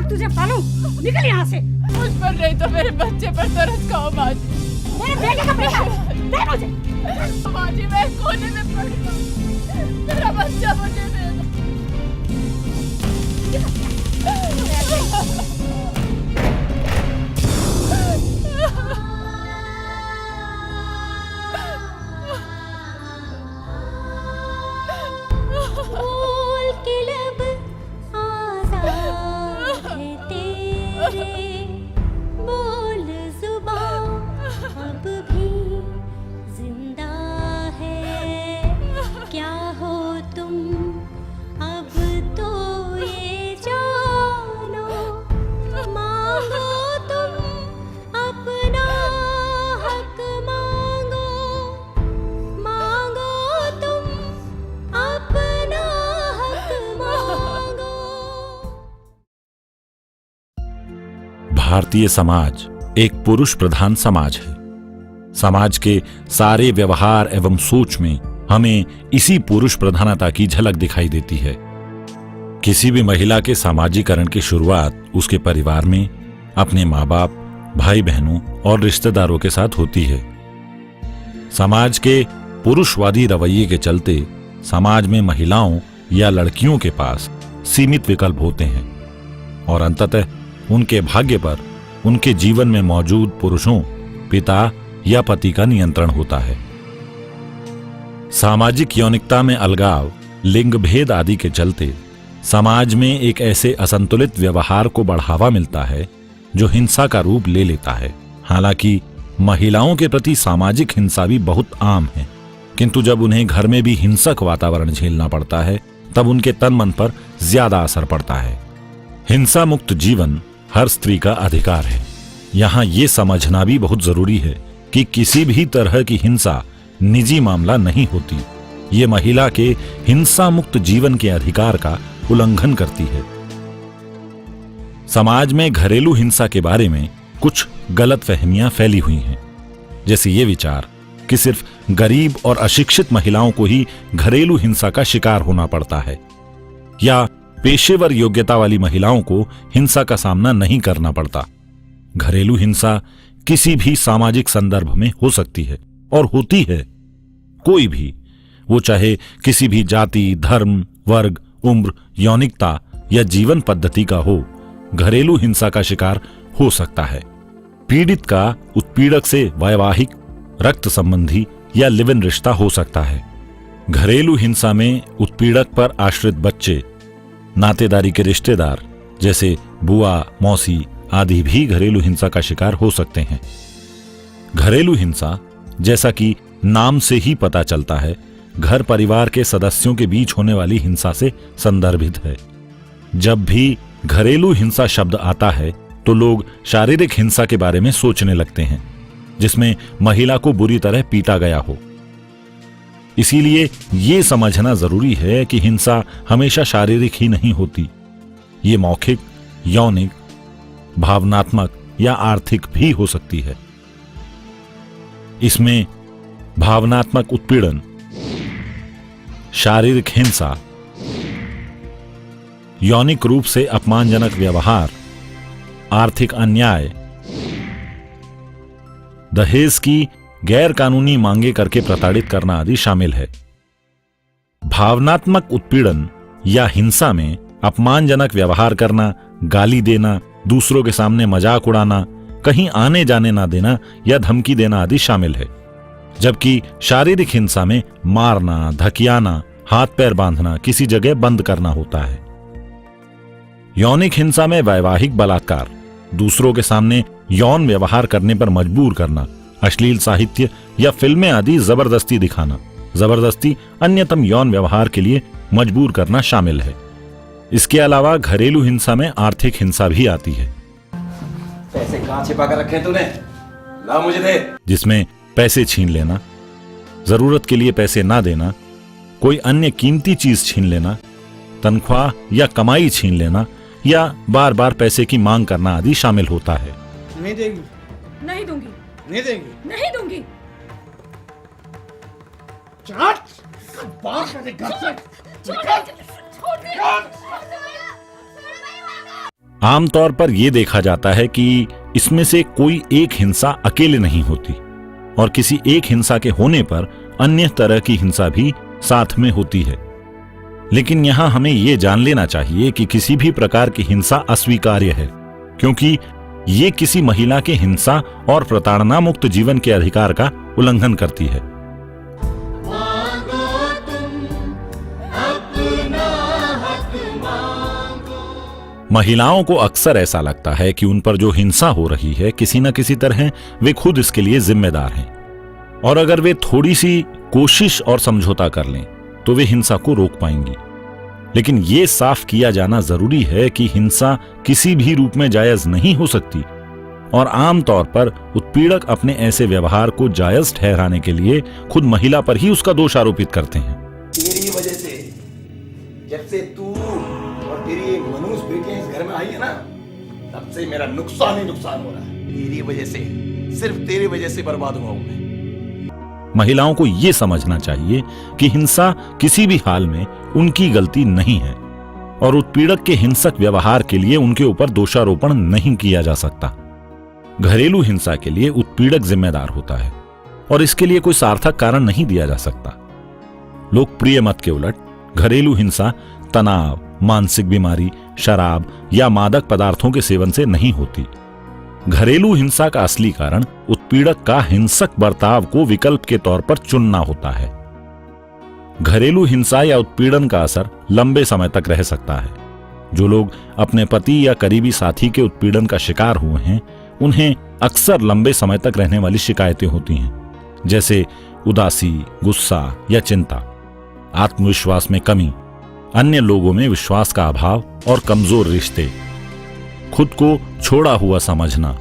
आग तुझे पालूं, निकल यहाँ से। मुझ पर नहीं तो मेरे बच्चे पर तरस खाओ माँ जी। मेरे बेटे का बेटा दे मुझे। माँ जी मैं कोने में पड़ी हूँ, मेरा बच्चा मुझे दे दो। बोल के लब आज़ाद है तेरे, बोल जुबां अब भी जिंदा है। क्या हो तुम अब तो ये जानो, मांगो तुम अपना हक, मांगो तुम अपना हक मांगो। भारतीय समाज एक पुरुष प्रधान समाज है। समाज के सारे व्यवहार एवं सोच में हमें इसी पुरुष प्रधानता की झलक दिखाई देती है। किसी भी महिला के सामाजिकरण की शुरुआत उसके परिवार में, अपने माँ बाप, भाई बहनों और रिश्तेदारों के साथ होती है। समाज के पुरुषवादी रवैये के चलते समाज में महिलाओं या लड़कियों के पास सीमित विकल्प होते हैं और अंततः उनके भाग्य पर उनके जीवन में मौजूद पुरुषों, पिता या पति का नियंत्रण होता है। सामाजिक यौनिकता में अलगाव, लिंग भेद आदि के चलते समाज में एक ऐसे असंतुलित व्यवहार को बढ़ावा मिलता है जो हिंसा का रूप ले लेता है। हालांकि महिलाओं के प्रति सामाजिक हिंसा भी बहुत आम है, किंतु जब उन्हें घर में भी हिंसक वातावरण झेलना पड़ता है तब उनके तन मन पर ज्यादा असर पड़ता है। हिंसा मुक्त जीवन हर स्त्री का अधिकार है। यहाँ ये समझना भी बहुत जरूरी है कि किसी भी तरह की हिंसा निजी मामला नहीं होती। ये महिला के हिंसा मुक्त जीवन के अधिकार का उल्लंघन करती है। समाज में घरेलू हिंसा के बारे में कुछ गलतफहमियां फैली हुई हैं, जैसे ये विचार कि सिर्फ गरीब और अशिक्षित महिलाओं को ही घरेलू हिंसा का शिकार होना पड़ता है, या पेशेवर योग्यता वाली महिलाओं को हिंसा का सामना नहीं करना पड़ता। घरेलू हिंसा किसी भी सामाजिक संदर्भ में हो सकती है और होती है। कोई भी, वो चाहे किसी भी जाति, धर्म, वर्ग, उम्र, यौनिकता या जीवन पद्धति का हो, घरेलू हिंसा का शिकार हो सकता है। पीड़ित का उत्पीड़क से वैवाहिक, रक्त संबंधी या लिव इन रिश्ता हो सकता है। घरेलू हिंसा में उत्पीड़क पर आश्रित बच्चे, नातेदारी के रिश्तेदार जैसे बुआ, मौसी आदि भी घरेलू हिंसा का शिकार हो सकते हैं। घरेलू हिंसा, जैसा कि नाम से ही पता चलता है, घर परिवार के सदस्यों के बीच होने वाली हिंसा से संदर्भित है। जब भी घरेलू हिंसा शब्द आता है तो लोग शारीरिक हिंसा के बारे में सोचने लगते हैं, जिसमें महिला को बुरी तरह पीटा गया हो। इसीलिए ये समझना जरूरी है कि हिंसा हमेशा शारीरिक ही नहीं होती। ये मौखिक, यौनिक, भावनात्मक या आर्थिक भी हो सकती है। इसमें भावनात्मक उत्पीड़न, शारीरिक हिंसा, यौनिक रूप से अपमानजनक व्यवहार, आर्थिक अन्याय, दहेज की गैर कानूनी मांगे करके प्रताड़ित करना आदि शामिल है। भावनात्मक उत्पीड़न या हिंसा में अपमानजनक व्यवहार करना, गाली देना, दूसरों के सामने मजाक उड़ाना, कहीं आने जाने ना देना या धमकी देना आदि शामिल है। जबकि शारीरिक हिंसा में मारना, धकियाना, हाथ पैर बांधना, किसी जगह बंद करना होता है। यौनिक हिंसा में वैवाहिक बलात्कार, दूसरों के सामने यौन व्यवहार करने पर मजबूर करना, अश्लील साहित्य या फिल्में आदि जबरदस्ती दिखाना, जबरदस्ती अन्यतम यौन व्यवहार के लिए मजबूर करना शामिल है। इसके अलावा घरेलू हिंसा में आर्थिक हिंसा भी आती है। पैसे कहां छिपा कर रखे तूने? ला मुझे दे। जिसमें पैसे छीन लेना, जरूरत के लिए पैसे ना देना, कोई अन्य कीमती चीज छीन लेना, तनख्वाह या कमाई छीन लेना या बार बार पैसे की मांग करना आदि शामिल होता है। नहीं देगी। नहीं दूंगी। नहीं देगी। नहीं दूंगी। बाहर घर से। छोड़ दे। आमतौर पर यह देखा जाता है कि इसमें से कोई एक हिंसा अकेले नहीं होती और किसी एक हिंसा के होने पर अन्य तरह की हिंसा भी साथ में होती है। लेकिन यहां हमें यह जान लेना चाहिए कि किसी भी प्रकार की हिंसा अस्वीकार्य है, क्योंकि ये किसी महिला के हिंसा और प्रताड़ना मुक्त जीवन के अधिकार का उल्लंघन करती है। महिलाओं को अक्सर ऐसा लगता है कि उन पर जो हिंसा हो रही है किसी न किसी तरह वे खुद इसके लिए जिम्मेदार हैं, और अगर वे थोड़ी सी कोशिश और समझौता कर लें तो वे हिंसा को रोक पाएंगी। लेकिन ये साफ किया जाना जरूरी है कि हिंसा किसी भी रूप में जायज नहीं हो सकती, और आमतौर पर उत्पीड़क अपने ऐसे व्यवहार को जायज ठहराने के लिए खुद महिला पर ही उसका दोष आरोपित करते हैं। तेरी वजह से, जब से तू और तेरी मनुष्य बेटियां इस घर में आई है ना, तब से मेरा नुकसान ही नुकसान हो रहा है। तेरी वजह से, सिर्फ तेरी वजह से बर्बाद हुआ हूं मैं। महिलाओं को यह समझना चाहिए कि हिंसा किसी भी हाल में उनकी गलती नहीं है, और उत्पीड़क के हिंसक व्यवहार के लिए उनके ऊपर दोषारोपण नहीं किया जा सकता। घरेलू हिंसा के लिए उत्पीड़क जिम्मेदार होता है और इसके लिए कोई सार्थक कारण नहीं दिया जा सकता। लोकप्रिय मत के उलट घरेलू हिंसा तनाव, मानसिक बीमारी, शराब या मादक पदार्थों के सेवन से नहीं होती। घरेलू हिंसा का असली कारण उत्पीड़क का हिंसक बर्ताव को विकल्प के तौर पर चुनना होता है। घरेलू हिंसा या उत्पीड़न का असर लंबे समय तक रह सकता है। जो लोग अपने पति या करीबी साथी के उत्पीड़न का शिकार हुए हैं, उन्हें अक्सर लंबे समय तक रहने वाली शिकायतें होती हैं, जैसे उदासी, गुस्सा या चिंता, आत्मविश्वास में कमी, अन्य लोगों में विश्वास का अभाव और कमजोर रिश्ते, खुद को छोड़ा हुआ समझना,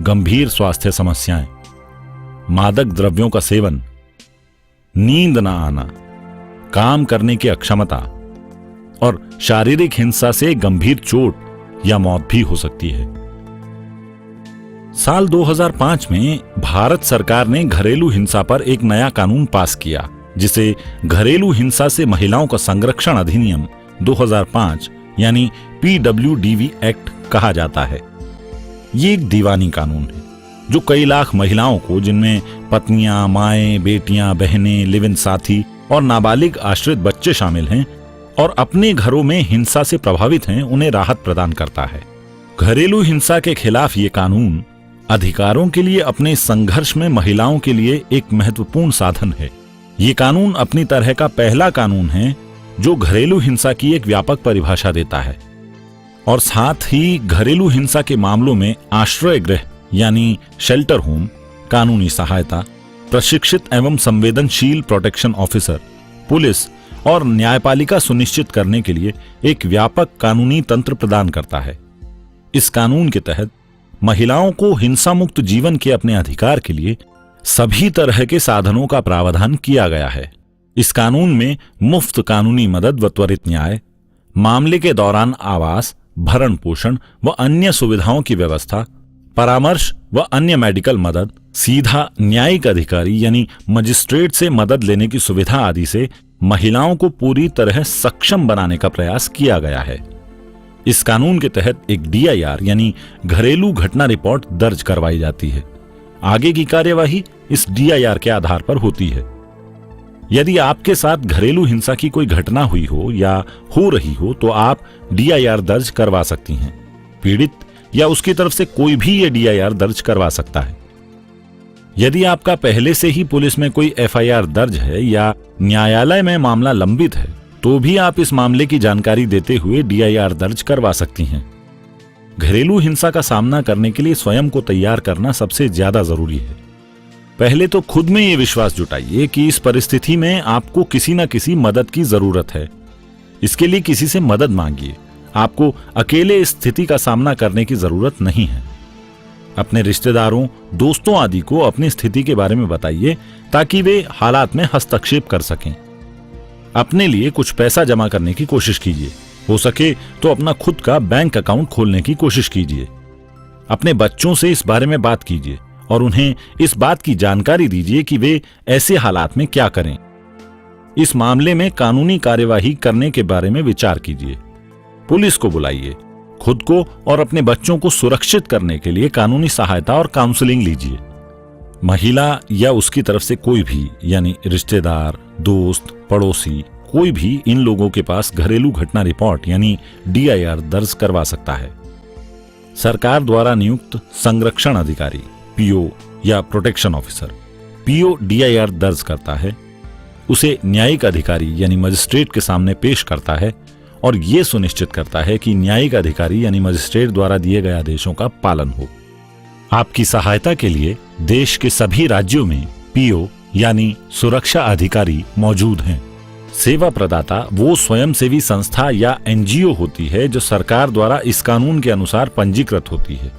गंभीर स्वास्थ्य समस्याएं, मादक द्रव्यों का सेवन, नींद न आना, काम करने की अक्षमता और शारीरिक हिंसा से गंभीर चोट या मौत भी हो सकती है। साल 2005 में भारत सरकार ने घरेलू हिंसा पर एक नया कानून पास किया, जिसे घरेलू हिंसा से महिलाओं का संरक्षण अधिनियम 2005 यानी PWDV एक्ट कहा जाता है। ये एक दीवानी कानून है जो कई लाख महिलाओं को, जिनमें पत्नियां, माएं, बेटियां, बहनें, लिव इन साथी और नाबालिग आश्रित बच्चे शामिल हैं और अपने घरों में हिंसा से प्रभावित हैं, उन्हें राहत प्रदान करता है। घरेलू हिंसा के खिलाफ ये कानून अधिकारों के लिए अपने संघर्ष में महिलाओं के लिए एक महत्वपूर्ण साधन है। ये कानून अपनी तरह का पहला कानून है जो घरेलू हिंसा की एक व्यापक परिभाषा देता है, और साथ ही घरेलू हिंसा के मामलों में आश्रय गृह यानी शेल्टर होम, कानूनी सहायता, प्रशिक्षित एवं संवेदनशील प्रोटेक्शन ऑफिसर, पुलिस और न्यायपालिका सुनिश्चित करने के लिए एक व्यापक कानूनी तंत्र प्रदान करता है। इस कानून के तहत महिलाओं को हिंसा मुक्त जीवन के अपने अधिकार के लिए सभी तरह के साधनों का प्रावधान किया गया है। इस कानून में मुफ्त कानूनी मदद व त्वरित न्याय, मामले के दौरान आवास, भरण पोषण व अन्य सुविधाओं की व्यवस्था, परामर्श व अन्य मेडिकल मदद, सीधा न्यायिक अधिकारी यानी मजिस्ट्रेट से मदद लेने की सुविधा आदि से महिलाओं को पूरी तरह सक्षम बनाने का प्रयास किया गया है। इस कानून के तहत एक DIR यानी घरेलू घटना रिपोर्ट दर्ज करवाई जाती है। आगे की कार्यवाही इस DIR के आधार पर होती है। यदि आपके साथ घरेलू हिंसा की कोई घटना हुई हो या हो रही हो तो आप DIR दर्ज करवा सकती हैं। पीड़ित या उसकी तरफ से कोई भी ये DIR दर्ज करवा सकता है। यदि आपका पहले से ही पुलिस में कोई FIR दर्ज है या न्यायालय में मामला लंबित है तो भी आप इस मामले की जानकारी देते हुए DIR दर्ज करवा सकती हैं। घरेलू हिंसा का सामना करने के लिए स्वयं को तैयार करना सबसे ज्यादा जरूरी है। पहले तो खुद में यह विश्वास जुटाइए कि इस परिस्थिति में आपको किसी न किसी मदद की जरूरत है। इसके लिए किसी से मदद मांगिए। आपको अकेले इस स्थिति का सामना करने की जरूरत नहीं है। अपने रिश्तेदारों, दोस्तों आदि को अपनी स्थिति के बारे में बताइए ताकि वे हालात में हस्तक्षेप कर सकें। अपने लिए कुछ पैसा जमा करने की कोशिश कीजिए। हो सके तो अपना खुद का बैंक अकाउंट खोलने की कोशिश कीजिए। अपने बच्चों से इस बारे में बात कीजिए और उन्हें इस बात की जानकारी दीजिए कि वे ऐसे हालात में क्या करें। इस मामले में कानूनी कार्यवाही करने के बारे में विचार कीजिए। पुलिस को बुलाइए खुद को और अपने बच्चों को सुरक्षित करने के लिए कानूनी सहायता और काउंसलिंग लीजिए। महिला या उसकी तरफ से कोई भी यानी रिश्तेदार, दोस्त, पड़ोसी, कोई भी इन लोगों के पास घरेलू घटना रिपोर्ट यानी DIR दर्ज करवा सकता है। सरकार द्वारा नियुक्त संरक्षण अधिकारी PO या प्रोटेक्शन ऑफिसर PO DIR दर्ज करता है, उसे न्यायिक अधिकारी यानी मजिस्ट्रेट के सामने पेश करता है और यह सुनिश्चित करता है कि न्यायिक अधिकारी यानी मजिस्ट्रेट द्वारा दिए गए आदेशों का पालन हो। आपकी सहायता के लिए देश के सभी राज्यों में PO यानी सुरक्षा अधिकारी मौजूद हैं। सेवा प्रदाता वो स्वयंसेवी संस्था या NGO होती है जो सरकार द्वारा इस कानून के अनुसार पंजीकृत होती है।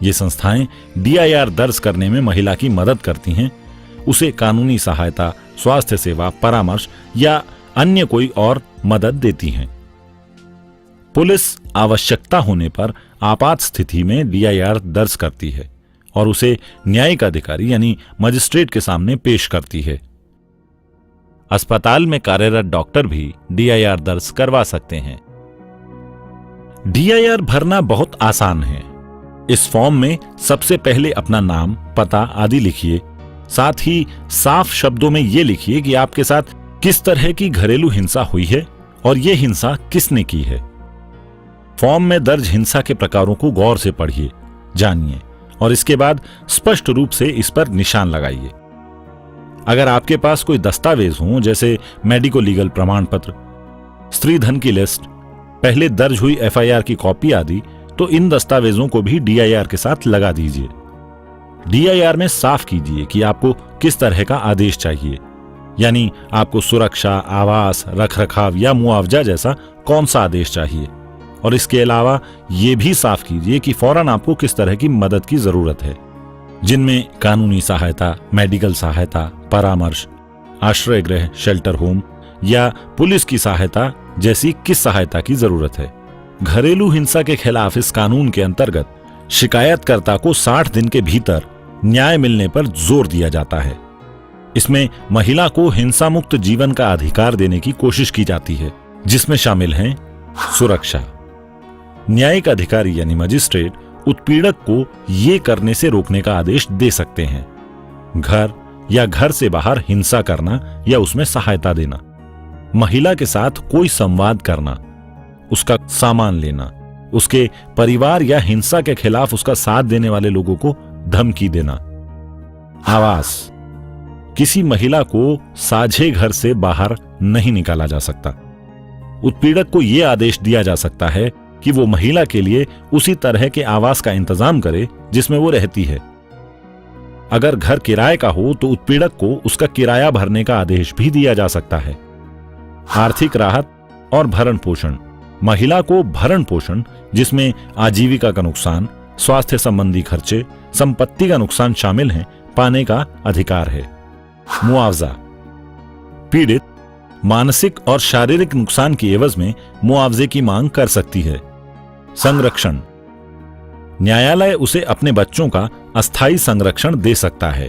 ये संस्थाएं DIR दर्ज करने में महिला की मदद करती हैं, उसे कानूनी सहायता, स्वास्थ्य सेवा, परामर्श या अन्य कोई और मदद देती हैं। पुलिस आवश्यकता होने पर आपात स्थिति में DIR दर्ज करती है और उसे न्यायिक अधिकारी यानी मजिस्ट्रेट के सामने पेश करती है। अस्पताल में कार्यरत डॉक्टर भी DIR दर्ज करवा सकते हैं। DIR भरना बहुत आसान है। इस फॉर्म में सबसे पहले अपना नाम, पता आदि लिखिए। साथ ही साफ शब्दों में यह लिखिए कि आपके साथ किस तरह की घरेलू हिंसा हुई है और यह हिंसा किसने की है। फॉर्म में दर्ज हिंसा के प्रकारों को गौर से पढ़िए, जानिए और इसके बाद स्पष्ट रूप से इस पर निशान लगाइए। अगर आपके पास कोई दस्तावेज हो जैसे मेडिको लीगल प्रमाण पत्र, स्त्री धन की लिस्ट, पहले दर्ज हुई FIR की कॉपी आदि, तो इन दस्तावेजों को भी DIR के साथ लगा दीजिए। DIR में साफ कीजिए कि आपको किस तरह का आदेश चाहिए, यानी आपको सुरक्षा, आवास, रखरखाव या मुआवजा जैसा कौन सा आदेश चाहिए। और इसके अलावा यह भी साफ कीजिए कि फौरन आपको किस तरह की मदद की जरूरत है, जिनमें कानूनी सहायता, मेडिकल सहायता, परामर्श, आश्रय गृह, शेल्टर होम या पुलिस की सहायता जैसी किस सहायता की जरूरत है। घरेलू हिंसा के खिलाफ इस कानून के अंतर्गत शिकायतकर्ता को 60 दिन के भीतर न्याय मिलने पर जोर दिया जाता है। इसमें महिला को हिंसा मुक्त जीवन का अधिकार देने की कोशिश की जाती है, जिसमें शामिल हैं सुरक्षा। न्यायिक अधिकारी यानी मजिस्ट्रेट उत्पीड़क को ये करने से रोकने का आदेश दे सकते हैं। घर या घर से बाहर हिंसा करना या उसमें सहायता देना, महिला के साथ कोई संवाद करना, उसका सामान लेना, उसके परिवार या हिंसा के खिलाफ उसका साथ देने वाले लोगों को धमकी देना। आवास, किसी महिला को साझे घर से बाहर नहीं निकाला जा सकता। उत्पीड़क को यह आदेश दिया जा सकता है कि वो महिला के लिए उसी तरह के आवास का इंतजाम करे जिसमें वो रहती है। अगर घर किराए का हो तो उत्पीड़क को उसका किराया भरने का आदेश भी दिया जा सकता है। आर्थिक राहत और भरण पोषण, महिला को भरण पोषण जिसमें आजीविका का नुकसान, स्वास्थ्य संबंधी खर्चे, संपत्ति का नुकसान शामिल हैं, पाने का अधिकार है। मुआवजा, पीड़ित मानसिक और शारीरिक नुकसान की एवज में मुआवजे की मांग कर सकती है। संरक्षण, न्यायालय उसे अपने बच्चों का अस्थायी संरक्षण दे सकता है।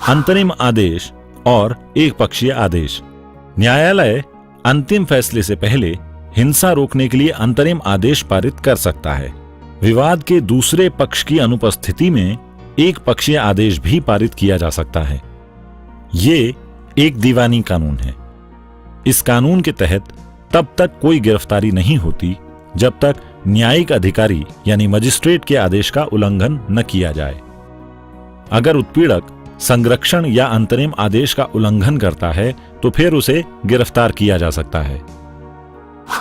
अंतरिम आदेश और एक पक्षीय आदेश, न्यायालय अंतिम फैसले से पहले हिंसा रोकने के लिए अंतरिम आदेश पारित कर सकता है। विवाद के दूसरे पक्ष की अनुपस्थिति में एक पक्षीय आदेश भी पारित किया जा सकता है। ये एक दीवानी कानून है। इस कानून के तहत तब तक कोई गिरफ्तारी नहीं होती जब तक न्यायिक अधिकारी यानी मजिस्ट्रेट के आदेश का उल्लंघन न किया जाए। अगर उत्पीड़क संरक्षण या अंतरिम आदेश का उल्लंघन करता है तो फिर उसे गिरफ्तार किया जा सकता है।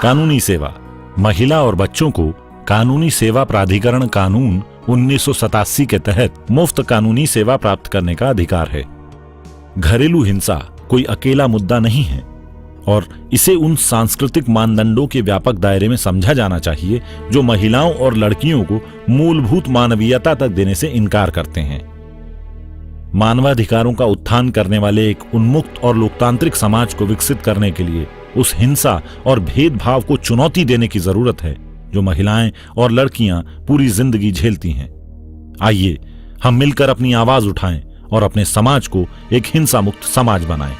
कानूनी सेवा, महिला और बच्चों को कानूनी सेवा प्राधिकरण कानून 1987 के तहत मुफ्त कानूनी सेवा प्राप्त करने का अधिकार है। घरेलू हिंसा कोई अकेला मुद्दा नहीं है और इसे उन सांस्कृतिक मानदंडों के व्यापक दायरे में समझा जाना चाहिए जो महिलाओं और लड़कियों को मूलभूत मानवीयता तक देने से इनकार करते हैं। मानवाधिकारों का उत्थान करने वाले एक उन्मुक्त और लोकतांत्रिक समाज को विकसित करने के लिए उस हिंसा और भेदभाव को चुनौती देने की जरूरत है जो महिलाएं और लड़कियां पूरी जिंदगी झेलती हैं। आइए हम मिलकर अपनी आवाज उठाएं और अपने समाज को एक हिंसा मुक्त समाज बनाएं।